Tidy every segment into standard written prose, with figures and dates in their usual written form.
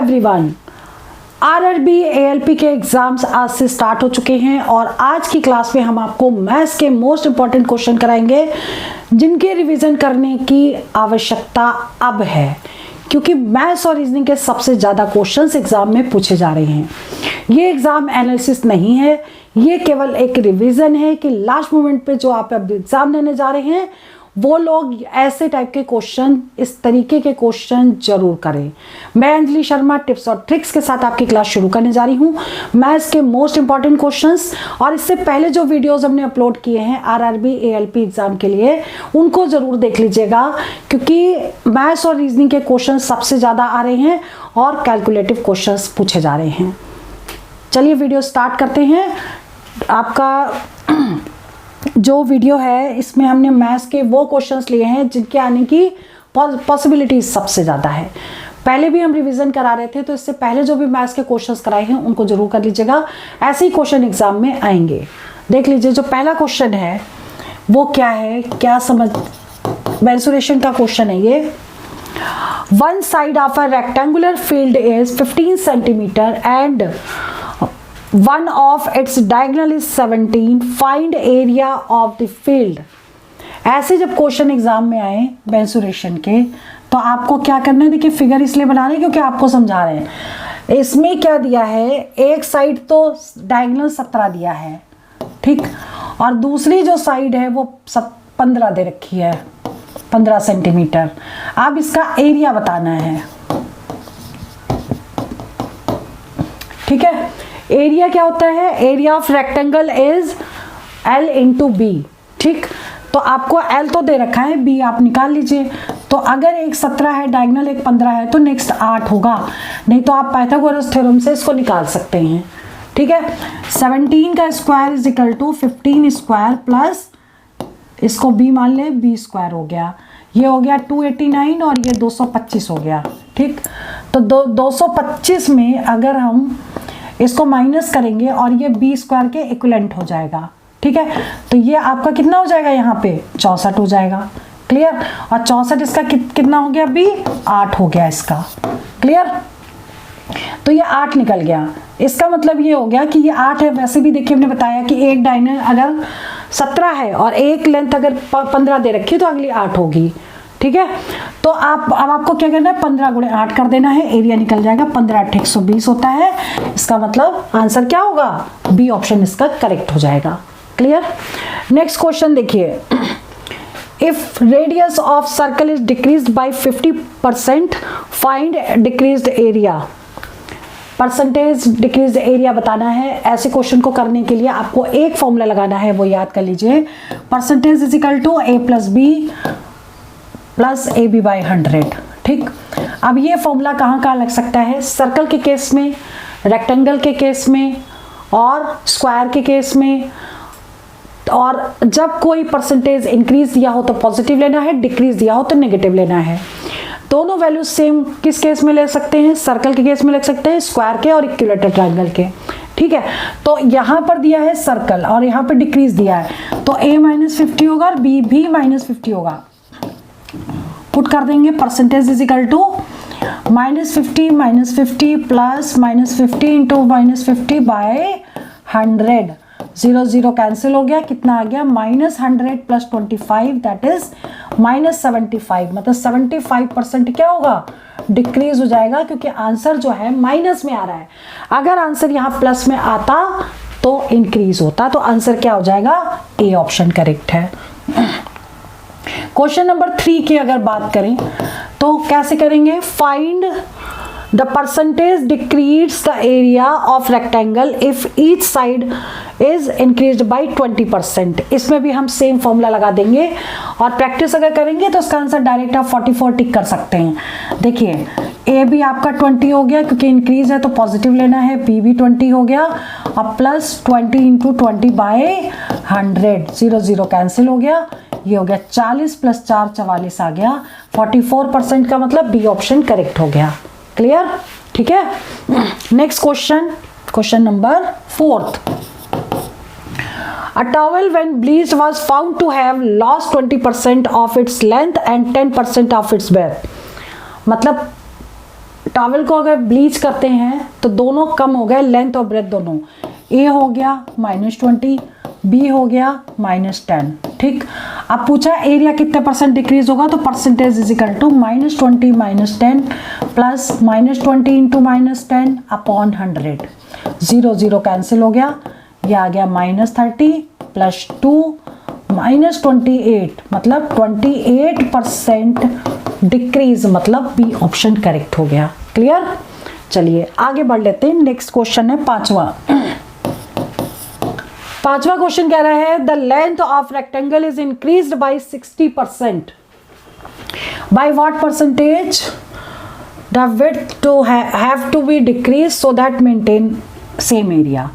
Everyone, RRB ALP के exams आज से स्टार्ट हो चुके हैं और आज की क्लास में हम आपको मैथ्स के मोस्ट इंपॉर्टेंट क्वेश्चन कराएंगे जिनके रिवीजन करने की आवश्यकता अब है, क्योंकि मैथ्स और रीजनिंग के सबसे ज़्यादा क्वेश्चंस एग्जाम में पूछे जा रहे हैं। ये एग्जाम एनालिसिस नहीं है, ये केवल एक रिवीजन है कि लास्ट मोमेंट पे जो आप अब एग्जाम देने जा रहे हैं वो लोग ऐसे टाइप के क्वेश्चन, इस तरीके के क्वेश्चन जरूर करें। मैं अंजलि शर्मा टिप्स और ट्रिक्स के साथ आपकी क्लास शुरू करने जा रही हूँ मैथ्स के मोस्ट इंपॉर्टेंट क्वेश्चंस। और इससे पहले जो वीडियोस हमने अपलोड किए हैं आरआरबी एएलपी एग्जाम के लिए, उनको जरूर देख लीजिएगा, क्योंकि मैथ्स और रीजनिंग के क्वेश्चन सबसे ज़्यादा आ रहे हैं और कैलकुलेटिव क्वेश्चन पूछे जा रहे हैं। चलिए वीडियो स्टार्ट करते हैं। आपका जो वीडियो है इसमें हमने मैथ्स के वो क्वेश्चंस लिए हैं जिनके आने की पॉसिबिलिटी सबसे ज़्यादा है। पहले भी हम रिवीजन करा रहे थे, तो इससे पहले जो भी मैथ्स के क्वेश्चंस कराए हैं उनको जरूर कर लीजिएगा, ऐसे ही क्वेश्चन एग्जाम में आएंगे। देख लीजिए जो पहला क्वेश्चन है वो क्या है, क्या समझ, मेंसुरेशन का क्वेश्चन है ये। One side of a rectangular field is 15 centimetre and one of its diagonal is 17. Find area of the field. ऐसे जब क्वेश्चन एग्जाम में आए मेंसुरेशन के, तो आपको क्या करना है, देखिए फिगर इसलिए बना रहे हैं क्योंकि आपको समझा रहे हैं। इसमें क्या दिया है, एक साइड तो डायगोनल 17 दिया है, ठीक, और दूसरी जो साइड है वो 15 दे रखी है, 15 सेंटीमीटर। अब इसका एरिया बताना है, ठीक है। एरिया क्या होता है, area of rectangle is L into B, ठीक। तो आपको L तो दे रखा है, B आप निकाल लीजिए। तो अगर एक 17 है डायगोनल, एक 15 है, तो नेक्स्ट 8 होगा, नहीं तो आप पाइथागोरस थ्योरम से इसको निकाल सकते हैं, ठीक है। 17 का square is equal to 15 square plus इसको B मान ले, B स्क्वायर हो गया, ये हो गया 289 और ये 225 हो गया, ठीक। तो 225 में अगर हम इसको माइनस करेंगे और ये बी स्क्वायर के इक्विवेलेंट हो जाएगा, ठीक है। तो ये आपका कितना हो जाएगा, यहाँ पे 64 हो जाएगा, क्लियर। और 64 इसका कितना हो गया, बी 8 हो गया इसका, क्लियर। तो ये 8 निकल गया, इसका मतलब ये हो गया कि ये 8 है। वैसे भी देखिए हमने बताया कि एक डायगोनल अगर 17 है और एक लेंथ अगर 15 दे रखी तो अगली 8 होगी, ठीक है। तो अब आपको क्या करना है, 15 गुणे 8 कर देना है, एरिया निकल जाएगा, 15 8 120 होता है। इसका मतलब आंसर क्या होगा, बी ऑप्शन इसका करेक्ट हो जाएगा, क्लियर। नेक्स्ट क्वेश्चन देखिए, if radius of circle is decreased bye 50%, find decreased area. Percentage decrease area बताना है। ऐसे क्वेश्चन को करने के लिए आपको एक फॉर्मूला लगाना है, वो याद कर लीजिए, percentage is equal to A plus B plus AB by 100, ठीक। अब ये फॉर्मूला कहाँ लग सकता है, सर्कल के केस में, रेक्टेंगल के केस में और स्क्वायर के केस में। और जब कोई परसेंटेज इंक्रीज दिया हो तो पॉजिटिव लेना है, डिक्रीज दिया हो तो नेगेटिव लेना है। दोनों वैल्यूज सेम किस केस में ले सकते हैं, सर्कल के केस में ले सकते हैं, स्क्वायर के और इक्विलेटरल ट्रायंगल के, ठीक है। तो यहाँ पर दिया है सर्कल और यहाँ पर डिक्रीज दिया है, तो A माइनस 50 होगा और B भी माइनस 50 होगा। पुट कर देंगे, percentage is equal to -50 plus -50 into -50 by 100। 0 0 cancel हो गया, कितना आ गया, -100 प्लस 25 दैट इज -75। मतलब 75% क्या होगा, डिक्रीज हो जाएगा, क्योंकि आंसर जो है माइनस में आ रहा है। अगर आंसर यहाँ प्लस में आता तो इंक्रीज होता, तो आंसर क्या हो जाएगा, ए ऑप्शन करेक्ट है। क्वेश्चन नंबर 3 की अगर बात करें तो कैसे करेंगे, find the percentage decrease the area of rectangle if each side is increased bye 20%। इसमें भी हम सेम फॉर्मूला लगा देंगे और प्रैक्टिस अगर करेंगे तो इसका आंसर डायरेक्ट आप 44 टिक कर सकते हैं। देखिए ए भी आपका 20 हो गया, क्योंकि इंक्रीज है तो पॉजिटिव लेना है, बी भी 20 हो गया और प्लस 20 इंटू 20 बाय 100। 0 0 कैंसिल हो गया, ये हो गया 40 प्लस 4 44 आ गया, 44% का मतलब बी ऑप्शन करेक्ट हो गया, क्लियर, ठीक है। Next question, question number 4। A towel when bleached was found to have lost 20% of its length and 10% of its breadth। मतलब टॉवल को अगर ब्लीच करते हैं तो दोनों कम हो गए, लेंथ और ब्रेथ दोनों। ए हो गया -20, बी हो गया -10। ठीक, अब पूछा एरिया कितने परसेंट डिक्रीज होगा, तो percentage is equal to -20 -10 plus -20 into -10 upon 100। 0 0 cancel हो गया, ये आ गया -30 प्लस 2 -28, मतलब 28% डिक्रीज, मतलब बी ऑप्शन करेक्ट हो गया। क्लियर, चलिए आगे बढ़ लेते हैं। नेक्स्ट क्वेश्चन है पांचवा क्वेश्चन कह रहा है the length of rectangle is increased by 60%, by what percentage the width to have to be decrease so that maintain same area.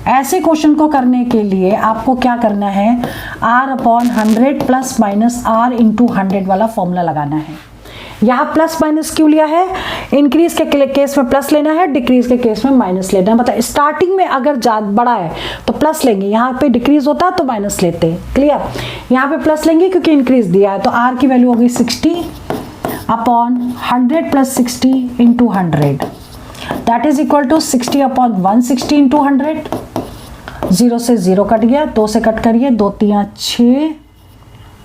ऐसे क्वेश्चन को करने के लिए आपको क्या करना है, R/100 plus minus R into 100 वाला फॉर्मूला लगाना है। यहाँ प्लस माइनस क्यों लिया है, इंक्रीज के केस में प्लस लेना है, डिक्रीज के केस में माइनस लेना है। मतलब स्टार्टिंग में अगर ज्यादा बड़ा है तो प्लस लेंगे, यहाँ पे डिक्रीज होता तो माइनस लेते। क्लियर, यहाँ पे प्लस लेंगे क्योंकि इंक्रीज दिया है, तो R की वैल्यू होगी 60 upon 100 plus 60 into 100, that is equal to 60 upon 160 into 100। 0 से 0 कट गया, 2 से कट करिए, 2 3 6,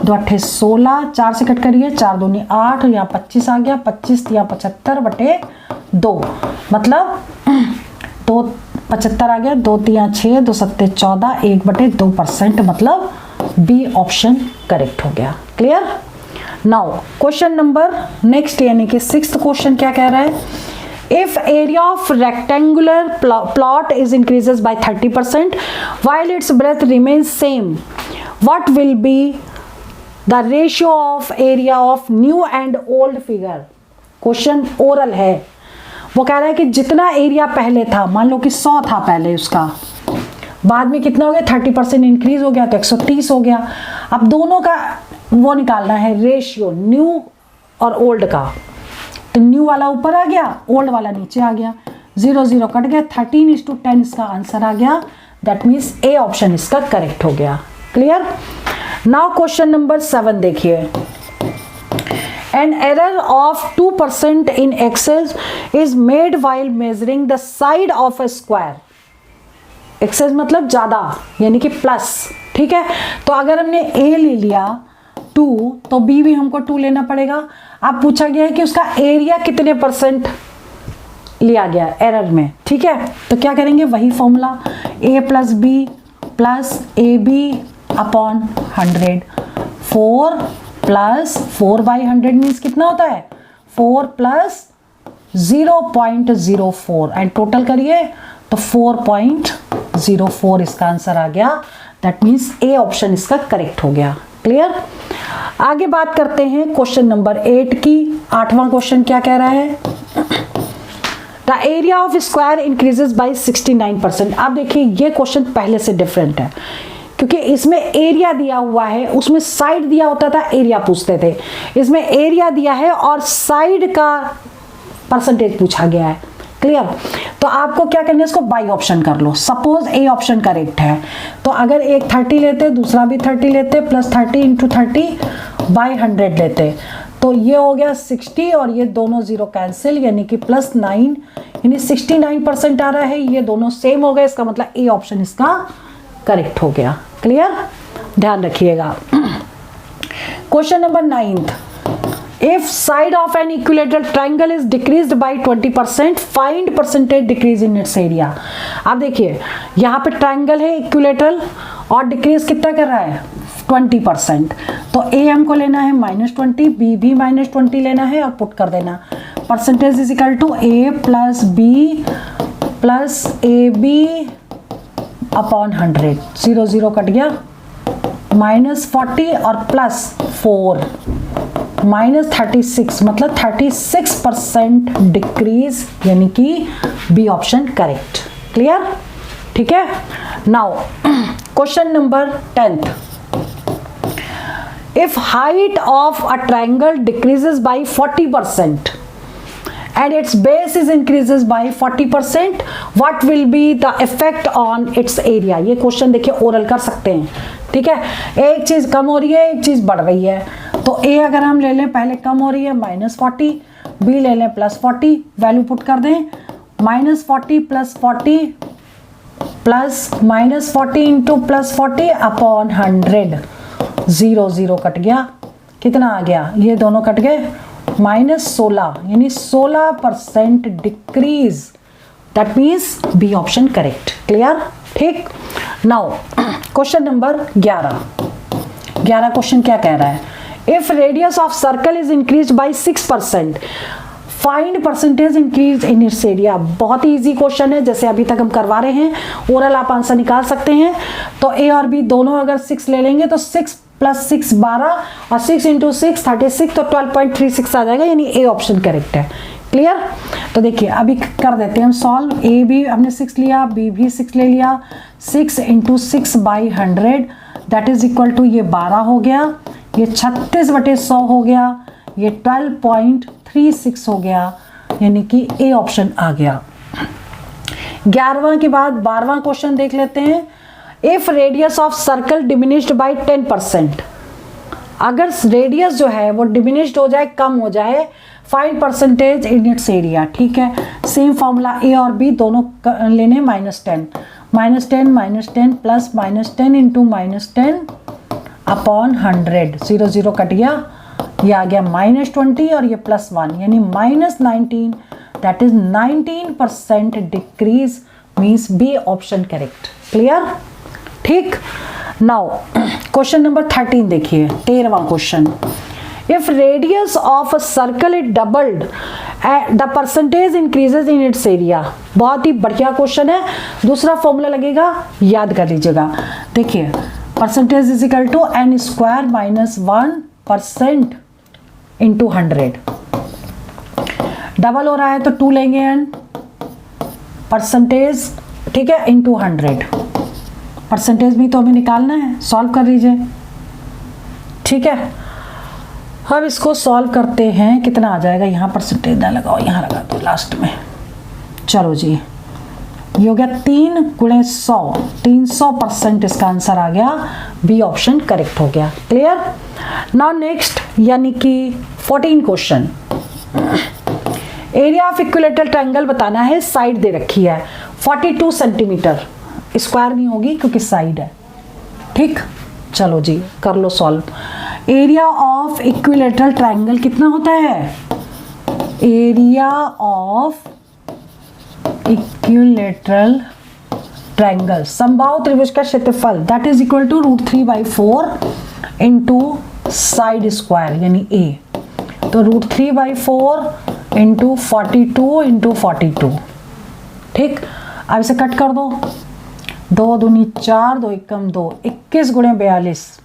2 8 16, 4 से कट करिए, 4 2 8, यहाँ 25 आ गया, 25 3 75/2, मतलब 2 75 आ गया, 2 3 6, 2 7 14, 1/2%, मतलब बी ऑप्शन करेक्ट हो गया। Clear, now question number next, यानी कि 6th क्वेश्चन क्या कह रहा है, if area of rectangular plot is increases by 30% while its breadth remains same, what will be the ratio of area of new and old figure? Question oral है, वो कह रहा है कि जितना एरिया पहले था, मान लो कि 100 था पहले, उसका बाद में कितना हो गया, 30% इंक्रीज हो गया तो 130 हो गया। अब दोनों का वो निकालना है रेशियो, न्यू और ओल्ड का। तो न्यू वाला ऊपर आ गया, ओल्ड वाला नीचे आ गया, 0 0 कट गया, 13:10 इसका आंसर आ गया। दैट मीन्स ए ऑप्शन इसका करेक्ट हो गया। क्लियर, नाउ क्वेश्चन नंबर 7 देखिए, an error of 2% in excess is made while measuring the side of a square. Excess मतलब ज्यादा, यानी कि प्लस। ठीक है, तो अगर हमने ए ले लिया 2, तो बी भी हमको 2 लेना पड़ेगा। अब पूछा गया है कि उसका एरिया कितने % लिया गया एरर में। ठीक है, तो क्या करेंगे, वही formula, a plus B plus A B upon 100। 4 प्लस 4/100 मीन्स कितना होता है, 4 प्लस 0.04, एंड टोटल करिए तो 4.04 इसका आंसर आ गया। दैट मीन्स ए ऑप्शन इसका करेक्ट हो गया। क्लियर, आगे बात करते हैं क्वेश्चन नंबर 8 की। 8वां क्वेश्चन क्या कह रहा है, the area of square increases by 69%। आप देखिए ये क्वेश्चन पहले से डिफरेंट है, क्योंकि इसमें एरिया दिया हुआ है, उसमें साइड दिया होता था, एरिया पूछते थे। इसमें एरिया दिया है और साइड का परसेंटेज पूछा गया है। क्लियर, तो आपको क्या करना है, इसको बाई ऑप्शन कर लो। सपोज ए ऑप्शन करेक्ट है, तो अगर एक 30 लेते, दूसरा भी 30 लेते, प्लस 30 इंटू 30/100 लेते, तो ये हो गया 60 और ये दोनों 0 कैंसिल, यानी कि +9, यानी 69% आ रहा है। ये दोनों सेम हो गए, इसका मतलब ए ऑप्शन इसका करेक्ट हो गया। क्लियर, ध्यान रखिएगा। Question number 9th, if side of an equilateral triangle is decreased by 20%, find percentage decrease in its area। अब देखिए यहाँ पे ट्राइंगल है इक्विलेटरल और डिक्रीज कितना कर रहा है, 20%। तो ए हमको लेना है -20, बी भी -20 लेना है और पुट कर देना। Percentage is equal to A plus B plus A B upon 100। 0 0 cut गया, -40 और +4 -36, मतलब 36% डिक्रीज, यानी कि बी ऑप्शन करेक्ट। क्लियर, ठीक है। Now question number 10th, if height of a triangle decreases by 40% and its base is increases by 40%, what will be the effect on its area? ये question देखिए oral कर सकते हैं। ठीक है, एक चीज कम हो रही है, एक चीज बढ़ रही है। तो ए अगर हम ले लें, पहले कम हो रही है -40, बी ले लें +40, वैल्यू पुट कर दें -40 + 40 प्लस -40 इंटू +40 अपॉन 100, 0 0 कट गया, कितना आ गया, ये दोनों कट गए, -16 यानी 16% decrease, that means B option correct. Clear? ठीक। नाउ क्वेश्चन नंबर 11 क्वेश्चन क्या कह रहा है, if radius of circle is increase by 6%, find percentage increase in its area. बहुत ही इजी क्वेश्चन है, जैसे अभी तक हम करवा रहे हैं, ओरल आप आंसर निकाल सकते हैं। तो ए और बी दोनों अगर 6 ले लेंगे तो 6 + 6 12 और 6 × 6 36, तो 12.36 आ जाएगा, यानी ए ऑप्शन करेक्ट है। क्लियर? तो देखिए अभी कर देते हैं हम सॉल्व। ए भी हमने 6 लिया, बी भी 6 ले लिया, 6 × 6/100 दैट इज इक्वल टू, ये 12 हो गया, ये 36/100 हो गया, ये 12.36 हो गया, यानी कि ए ऑप्शन आ गया। 11वां के बाद 12वां क्वेश्चन देख लेते हैं। If radius of circle diminished by 10%, अगर रेडियस जो है वो डिमिनिश्ड हो जाए, कम हो जाए, find percentage in its area. ठीक है, सेम फॉर्मूला, ए और बी दोनों लेने, -10 -10 प्लस -10 इंटू -10 अपॉन 100, 0 0 कट गया, ये आ गया -20 और ये +1 यानी -19, that is 19% decrease, means B option correct. Clear? ठीक। नाउ क्वेश्चन नंबर 13 देखिए, 13वां question. If radius of a circle is doubled the percentage increases in its area. बहुत ही बढ़िया क्वेश्चन है, दूसरा फॉर्मूला लगेगा, याद कर लीजिएगा। देखिए percentage is equal to n² - 1% into 100, double हो रहा है तो 2 लेंगे n परसेंटेज, ठीक है, इंटू 100, परसेंटेज भी तो हमें निकालना है, सॉल्व कर लीजिए। ठीक है, अब इसको सॉल्व करते हैं, कितना आ जाएगा, यहाँ परसेंटेज ना लगाओ, यहाँ लगा दो लास्ट में। चलो जी, ये हो गया 3 × 100, 300% इसका आंसर आ गया, बी ऑप्शन करेक्ट हो गया। क्लियर? नाउ नेक्स्ट यानी कि 14 question. Area of equilateral triangle बताना है, साइड दे रखी है 42 सेंटीमीटर, स्क्वायर नहीं होगी क्योंकि साइड है। ठीक, चलो जी कर लो solve. Area of equilateral triangle कितना होता है, एरिया ऑफ इक्विलेटरल ट्रायंगल, समबाहु त्रिभुज का क्षेत्रफल, that is equal to √3/4 into side square यानी ए, तो √3/4 इंटू 42 इंटू 42। ठीक, अब इसे कट कर दो, 2 दूनी 4, 2 एकम 2, 21 × 42,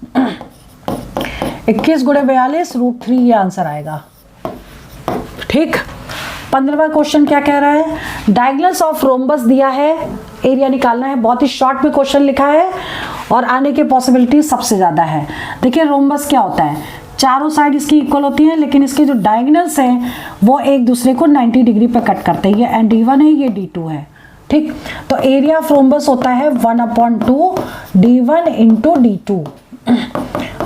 21 × 42 √3, ये आंसर आएगा। ठीक, 15वां क्वेश्चन क्या कह रहा है, डायगोनल्स ऑफ रोम्बस दिया है, एरिया निकालना है। बहुत ही शॉर्ट में क्वेश्चन लिखा है और आने की पॉसिबिलिटी सबसे ज़्यादा है। देखिए रोम्बस क्या होता है, चारों साइड इसकी इक्वल होती हैं, लेकिन इसके जो डायगोनल्स हैं वो एक दूसरे को 90 डिग्री पे कट करते हैं। ये D1 है, ये D2 है। ठीक, तो एरिया ऑफ रोम्बस होता है 1/2 D1 इंटू D2।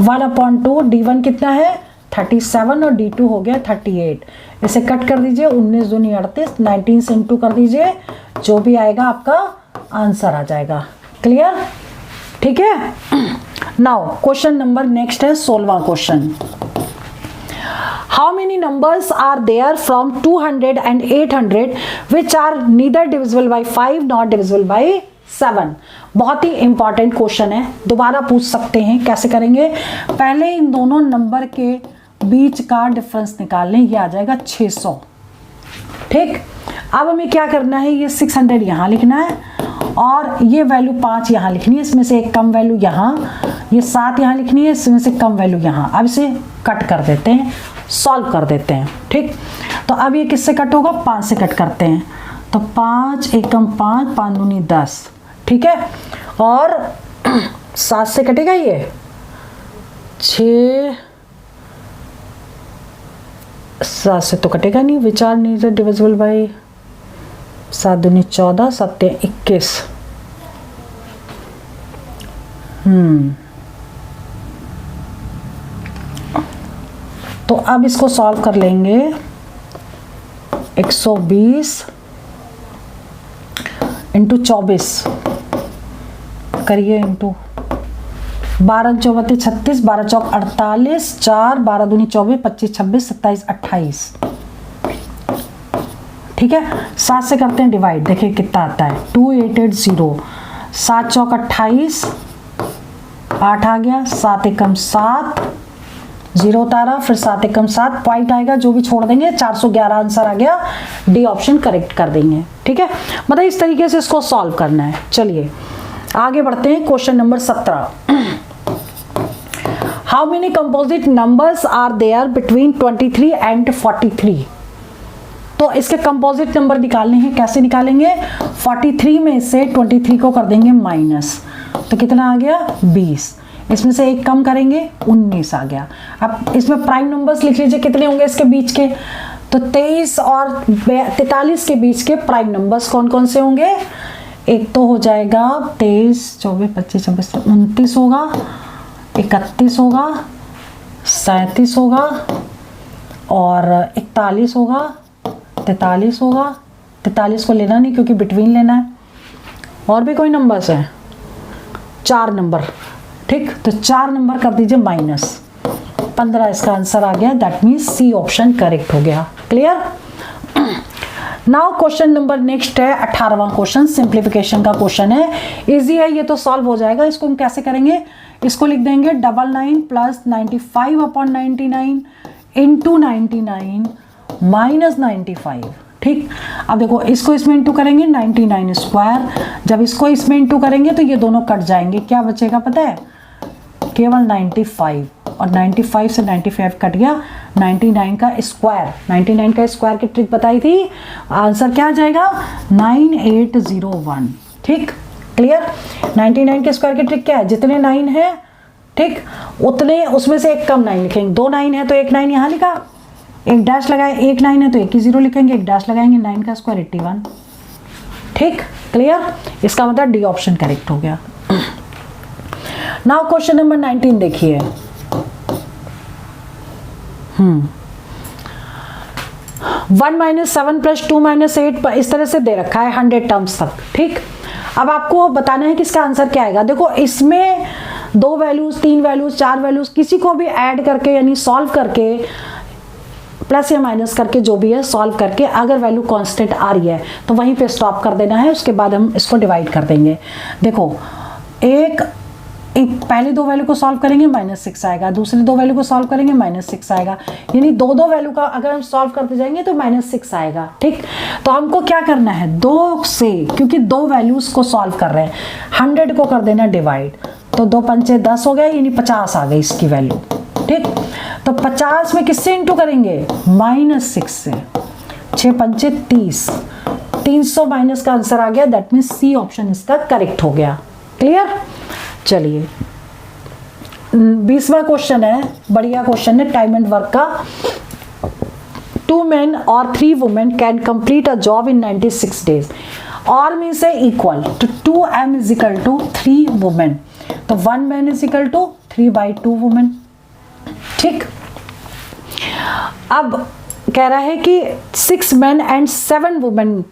1/2 D1 कितना है 37 और D2 हो गया 38। इसे कट कर दीजिए, 19 दूनी 38, 19 से इंटू कर दीजिए, जो भी आएगा आपका आंसर आ जाएगा। क्लियर? ठीक है। नाउ क्वेश्चन नंबर नेक्स्ट है 16वां question. How many numbers are there from 200 and 800 which are neither divisible by 5 nor divisible by 7? बहुत ही इंपॉर्टेंट क्वेश्चन है, दोबारा पूछ सकते हैं। कैसे करेंगे, पहले इन दोनों नंबर के बीच का डिफरेंस निकाल लें, ये आ जाएगा 600। ठीक, अब हमें क्या करना है, ये 600 यहाँ लिखना है और ये वैल्यू 5 यहाँ लिखनी है, इसमें से एक कम वैल्यू यहाँ, ये 7 यहाँ लिखनी है, इसमें से कम वैल्यू यहाँ। अब इसे कट कर देते हैं, सॉल्व कर देते हैं। ठीक, तो अब ये किससे कट होगा, 5 से कट करते हैं, तो 5 एकम 5, 5 दूनी 10। ठीक है, और 7 से कटेगा ये 6, 7 से तो कटेगा नहीं, which are neither divisible by 7 दूनी 14, 7 21। तो अब इसको सॉल्व कर लेंगे। 120 इंटू 24 करिए, इंटू 12 चौबा 36, 12 चौक 48, 4 12 दूनी 24, 25 26 27 28। ठीक है, 7 से करते हैं डिवाइड, देखिए कितना आता है 2880। 7 चौक 28, 8 आ गया, 7 एकम 7, 0 उतारा, फिर 7 एकम 7, पॉइंट आएगा जो भी छोड़ देंगे, 411 आंसर आ गया, डी ऑप्शन करेक्ट कर देंगे। ठीक है, मतलब इस तरीके से इसको सॉल्व करना है। चलिए आगे बढ़ते हैं, question number 17। How many composite numbers are there between 23 and 43? तो इसके कंपोजिट नंबर निकालने हैं, कैसे निकालेंगे? 43 में से 23 को कर देंगे माइनस, तो कितना आ गया 20, इसमें से एक कम करेंगे 19 आ गया। अब इसमें प्राइम नंबर्स लिख लीजिए, कितने होंगे इसके बीच के? तो 23 और 43 के बीच के प्राइम नंबर्स कौन कौन से होंगे? एक तो हो जाएगा 23 24 25 26 29 होगा, 31 होगा, 37 होगा और 41 होगा, 43 होगा। 43 को लेना नहीं क्योंकि बिटवीन लेना है। और भी कोई नंबर्स हैं? 4 नंबर। ठीक, तो 4 नंबर कर दीजिए माइनस 15, इसका आंसर आ गया। That means C option correct हो गया। Clear? Now question number next है 18वां क्वेश्चन, सिंप्लीफिकेशन का क्वेश्चन है। इजी है, ये तो सॉल्व हो जाएगा। इसको हम कैसे करेंगे? इसको लिख देंगे 99 प्लस 95/99 इंटू 99 माइनस 95। ठीक, अब देखो इसको इसमें इंटू करेंगे 99 स्क्वायर, जब इसको इसमें इंटू करेंगे तो ये दोनों कट जाएंगे, क्या बचेगा पता है? केवल 95, और 95 से 95 कट गया, 99 का स्क्वायर। 99 का स्क्वायर की ट्रिक बताई थी, आंसर क्या आ जाएगा? 9801। ठीक, क्लियर? 99 के स्क्वायर की ट्रिक क्या है? जितने 9 है, ठीक, उतने उसमें से एक कम 9 लिखेंगे। 2 9 है तो एक 9 यहाँ लिखा, एक डैश लगाए, एक 9 है तो एक ही 0 लिखेंगे, एक डैश लगाएंगे, 9 का स्क्वायर 81। ठीक, क्लियर? इसका मतलब डी ऑप्शन करेक्ट हो गया। नाउ क्वेश्चन नंबर 19 देखिए। 1 - 7 + 2 - 8 इस तरह से दे रखा है 100 टर्म्स तक। ठीक, अब आपको बताना है कि इसका आंसर क्या आएगा। देखो इसमें 2 वैल्यूज, 3 वैल्यूज, 4 वैल्यूज, किसी को भी ऐड करके यानी सॉल्व करके, प्लस या माइनस करके, जो भी है सॉल्व करके, अगर वैल्यू कांस्टेंट आ रही है तो वहीं पे स्टॉप कर देना है। उसके बाद हम इसको डिवाइड कर देंगे। देखो एक पहले 2 वैल्यू को सॉल्व करेंगे -6 आएगा, दूसरे 2 वैल्यू को सॉल्व करेंगे -6 आएगा, यानी 2 वैल्यू का अगर हम सॉल्व करते जाएंगे तो -6 आएगा। ठीक, तो हमको क्या करना है? 2 से, क्योंकि 2 वैल्यूज को सॉल्व कर रहे हैं, 100 को कर देना डिवाइड, तो 2 पंचे 10 हो गया, यानी 50 आ गई इसकी वैल्यू। ठीक, तो 50 में किससे इंटू करेंगे? -6 से। 6 पंचे 30, 300 माइनस का आंसर आ गया। दैट मीन्स सी ऑप्शन इसका करेक्ट हो गया। क्लियर? चलिए 20वां क्वेश्चन है, बढ़िया क्वेश्चन है, टाइम एंड वर्क का। 2 men और 3 women can complete a job in 96 days। और मीन से इक्वल तो 2m = 3 women, तो 1 man = 3/2 women। ठीक, अब कह रहा है कि 6 men and 7 women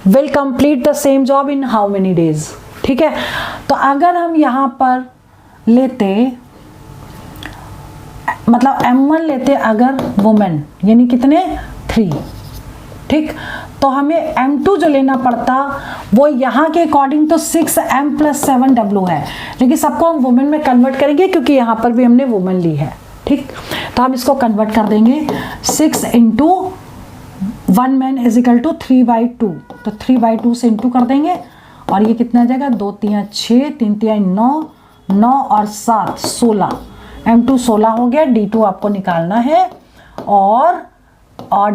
will complete the same job in how many days। ठीक है, तो अगर हम यहां पर लेते, मतलब m1 लेते अगर वुमेन, यानी कितने 3। ठीक, तो हमें m2 जो लेना पड़ता वो यहाँ के अकॉर्डिंग तो 6m + 7w है, लेकिन सबको हम वुमेन में कन्वर्ट करेंगे क्योंकि यहाँ पर भी हमने वुमेन ली है। ठीक, तो हम इसको कन्वर्ट कर देंगे 6 × 1 man = 3/2, तो 3/2 से इंटू कर देंगे और ये कितना आ जाएगा? 2 × 3 = 6, 3 × 3 = 9, 9 और 7 16, m2 16 हो गया। d2 आपको निकालना है और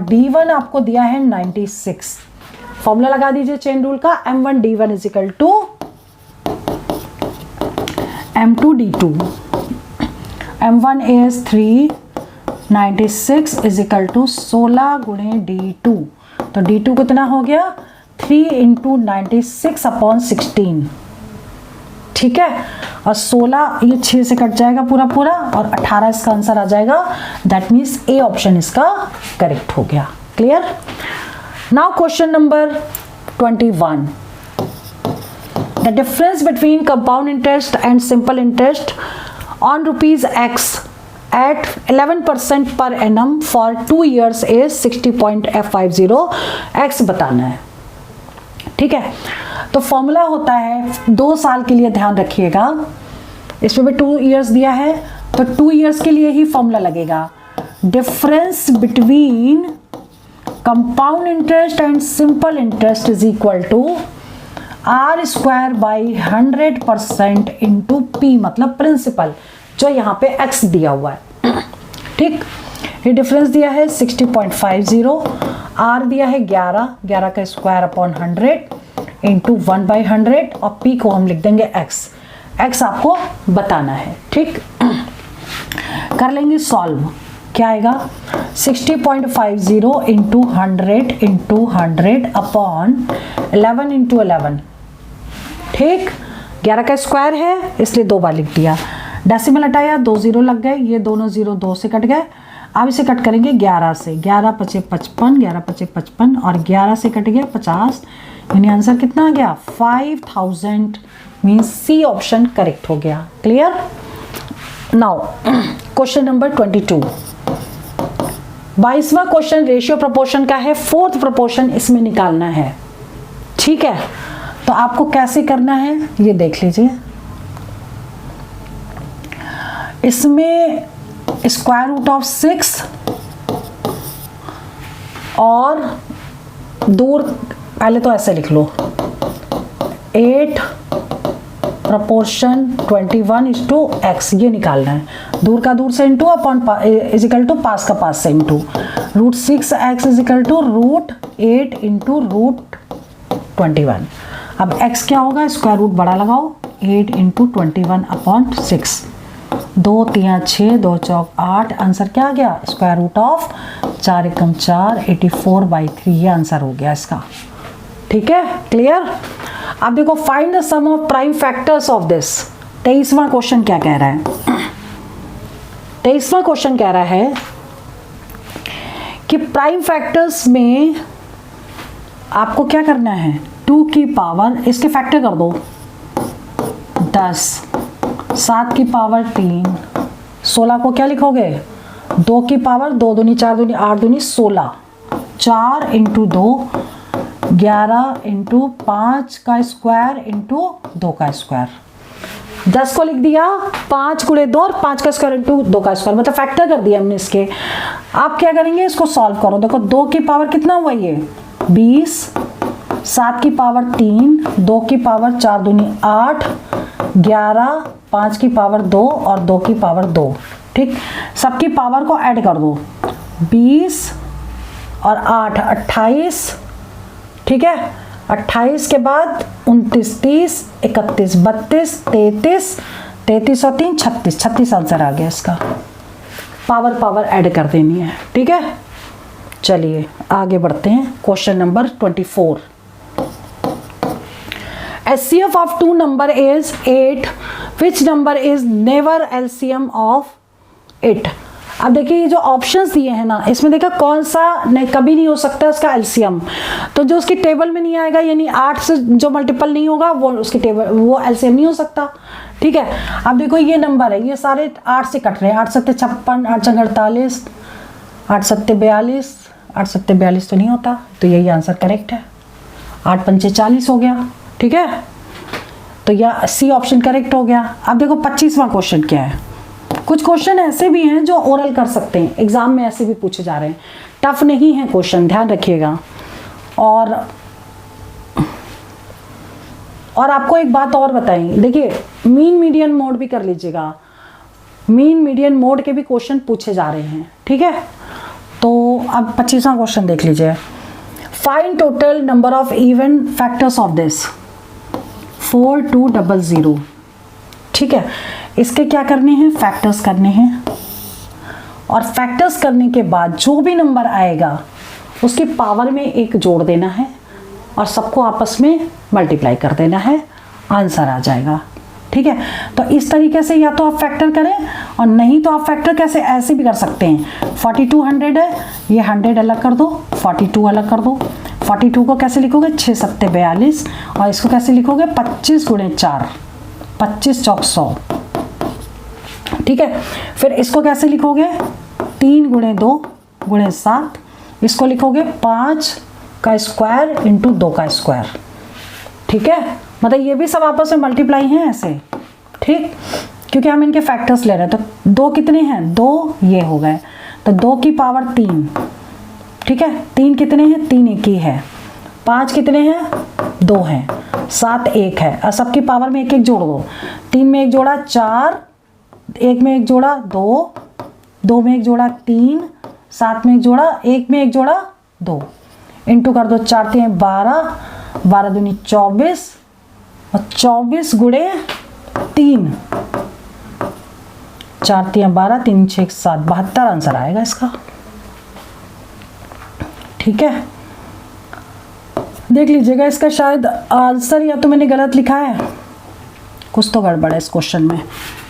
d1 आपको दिया है 96। फॉर्मूला लगा दीजिए चेन रूल का, m1 d1 = m2 d2। m1 is 3, 96 = 16 × d2, तो d2 कितना हो गया? 3 × 96/16। ठीक है, और 16 ये 6 से कट जाएगा पूरा पूरा, और 18 इसका आंसर आ जाएगा। दैट मीन्स ए ऑप्शन इसका करेक्ट हो गया। Clear? Now question number 21. The difference between compound interest and simple interest on rupees X at 11% per annum for 2 years is 60.50 X बताना है. ठीक है, तो फॉर्मूला होता है 2 साल के लिए, ध्यान रखिएगा, इसमें भी 2 years दिया है, तो 2 years के लिए ही फॉर्मूला लगेगा. Difference between compound interest and simple interest is equal to R square by 100% into P, मतलब प्रिंसिपल, जो यहाँ पे एक्स दिया हुआ है. ठीक, ये डिफरेंस दिया है 60.50, आर दिया है 11 का स्क्वायर अपॉन 100 इंटू 1/100 और पी को हम लिख देंगे एक्स आपको बताना है. ठीक, कर लेंगे सॉल्व. क्या आएगा? 60.50 इंटू 100 अपॉन 11 इंटू 11. ठीक, 11 का स्क्वायर है इसलिए 2 बार लिख दिया. डेसिमल हटाया, 2 0 लग गए, ये दोनों 0 2 से कट गए. अब इसे कट करेंगे 11 से. 11 पचे 55, 11 पचे 55 और 11 से कट गया 50. यानी आंसर कितना आ गया? 5000. मीन्स सी ऑप्शन करेक्ट हो गया. क्लियर? Now question number 22. 22वां क्वेश्चन रेशियो प्रोपोर्शन का है. 4th प्रोपोर्शन इसमें निकालना है. ठीक है, तो आपको कैसे करना है ये देख लीजिए. इसमें स्क्वायर रूट ऑफ 6 और दूर, पहले तो ऐसे लिख लो, 8 प्रोपोर्शन 21:x, ये निकालना है. दूर का दूर से इंटू अपॉन इजिकल टू पास का पास से इंटू root 6x equal to root 8 into root 21. अब x क्या होगा? स्क्वायर रूट बड़ा लगाओ, 8 इंटू 21 अपॉन 6. 2 3 6, 2 चौक 8. आंसर क्या आ गया? स्क्वायर रूट ऑफ 4 एकम 4, 84/3. ये आंसर हो गया इसका. ठीक है, क्लियर? अब देखो, find the sum of prime factors of this. 23वां क्वेश्चन क्या कह रहा है? 23वां क्वेश्चन कह रहा है कि प्राइम फैक्टर्स में आपको क्या करना है? 2 की पावर, इसके फैक्टर कर दो, 10, 7 की पावर 3, 16 को क्या लिखोगे? 2 की पावर 2 दूनी 4 दूनी 8 दूनी 16, 4 इंटू 2, 11 इंटू 5 का स्क्वायर इंटू 2 का स्क्वायर. 10 को लिख दिया 5 गुणे 2 और 5 का स्क्वायर इंटू 2 का स्क्वायर, मतलब फैक्टर कर दिया हमने इसके. आप क्या करेंगे? इसको सॉल्व करो. देखो 2 की पावर कितना हुआ? ये 20, 7 की पावर 3, 2 की पावर 4 दूनी 8, 11, 5 की पावर 2 और 2 की पावर 2. ठीक, सबकी पावर को ऐड कर दो, 20 और 8 28. ठीक है, 28 के बाद 29, 30, 31, 32, 33, 33 और 3 36. 36 आंसर आ गया इसका. पावर ऐड कर देनी है. ठीक है, चलिए आगे बढ़ते हैं. Question number 24. HCF of 2 number is 8. Which number is never LCM of 8? अब देखिए ये जो ऑप्शंस दिए हैं ना, इसमें देखा कौन सा नहीं, कभी नहीं हो सकता उसका एलसीएम. तो जो उसकी टेबल में नहीं आएगा, यानी 8 से जो मल्टीपल नहीं होगा वो उसकी टेबल, वो एलसीएम नहीं हो सकता. ठीक है, अब देखो ये नंबर है, ये सारे 8 से कट रहे हैं. 8 7 56, 8 6 48, 8 7 42, 8 7 42 तो नहीं होता, तो यही आंसर करेक्ट है. 8 5 40 हो गया. ठीक है, तो यह सी ऑप्शन करेक्ट हो गया. अब देखो 25वां क्वेश्चन क्या है. कुछ क्वेश्चन ऐसे भी हैं जो ओरल कर सकते हैं, एग्जाम में ऐसे भी पूछे जा रहे हैं. टफ नहीं है क्वेश्चन, ध्यान रखिएगा. और आपको एक बात और बताएं, देखिए मीन मीडियन मोड भी कर लीजिएगा. मीन मीडियन मोड के भी क्वेश्चन पूछे जा रहे हैं. ठीक है, तो अब 25वां क्वेश्चन देख लीजिए. Find total number of even factors of this 4200. ठीक है, इसके क्या करने हैं? फैक्टर्स करने हैं. और फैक्टर्स करने के बाद जो भी नंबर आएगा उसकी पावर में 1 जोड़ देना है और सबको आपस में मल्टीप्लाई कर देना है, आंसर आ जाएगा. ठीक है, तो इस तरीके से या तो आप फैक्टर करें और नहीं तो आप फैक्टर कैसे ऐसे भी कर सकते हैं। 4200 है, ये 100 अलग कर दो, 42 अलग कर दो। 42 को कैसे लिखोगे, 6 सत्ते 42, और इसको कैसे लिखोगे 25 गुणे 4, 25 चौक 100। ठीक है, फिर इसको कैसे लिखोगे 3 गुणे 2 गुणे 7, इसको लिखोगे 5 का स्क्वायर इंटू 2 का स्क्वायर। ठीक है, मतलब ये भी सब आपस में मल्टीप्लाई हैं ऐसे, ठीक, क्योंकि हम इनके फैक्टर्स ले रहे हैं। तो 2 कितने हैं, 2 ये हो गए, तो 2 की पावर 3, ठीक है, 3 कितने हैं, 3 एक ही है, 5 कितने हैं, 2 हैं, 7 1 है, और सबकी पावर में एक एक जोड़ दो, 3 में एक जोड़ा 4, 1 में एक जोड़ा 2, 2 में एक जोड़ा 3, 7 में एक जोड़ा, 1 में एक जोड़ा 2, इंटू कर दो 4 3 12, 12 दूनी 24, और 24 गुणे 3, 4 3 12, 3 6 7, 72 आंसर आएगा इसका। ठीक है, देख लीजिएगा, इसका शायद आंसर या तो मैंने गलत लिखा है, कुछ तो गड़बड़ है इस क्वेश्चन में।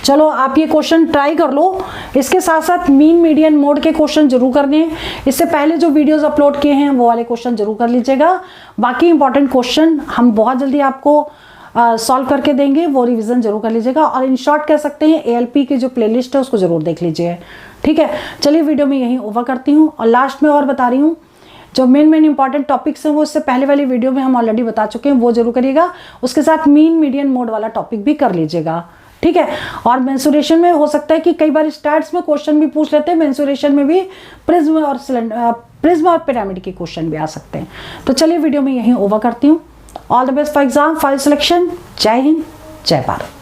चलो आप ये क्वेश्चन ट्राई कर लो, इसके साथ साथ मीन मीडियन मोड के क्वेश्चन जरूर करने हैं। इससे पहले जो वीडियोस अपलोड किए हैं वो वाले क्वेश्चन जरूर कर लीजिएगा। बाकी इंपॉर्टेंट क्वेश्चन हम बहुत जल्दी आपको सॉल्व करके देंगे, वो रिवीजन जरूर कर लीजिएगा। और इन शॉर्ट कह सकते हैं ALP की जो प्लेलिस्ट है उसको जरूर देख लीजिए। ठीक है, चलिए वीडियो में यहीं ओवर करती हूँ, और लास्ट में और बता रही हूँ जो मेन इंपॉर्टेंट टॉपिक्स हैं वो इससे पहले वाली वीडियो में हम ऑलरेडी बता चुके हैं, वो जरूर करिएगा। उसके साथ मीन मीडियन मोड वाला टॉपिक भी कर लीजिएगा। ठीक है, और मेंसुरेशन में हो सकता है कि कई बार स्टैट्स में क्वेश्चन भी पूछ लेते हैं, मेंसुरेशन में भी प्रिज्म और पिरामिड के क्वेश्चन भी आ सकते हैं। तो चलिए वीडियो में यहीं ओवर करती हूँ। All the best for exam, file selection. जय हिंद, जय भारत।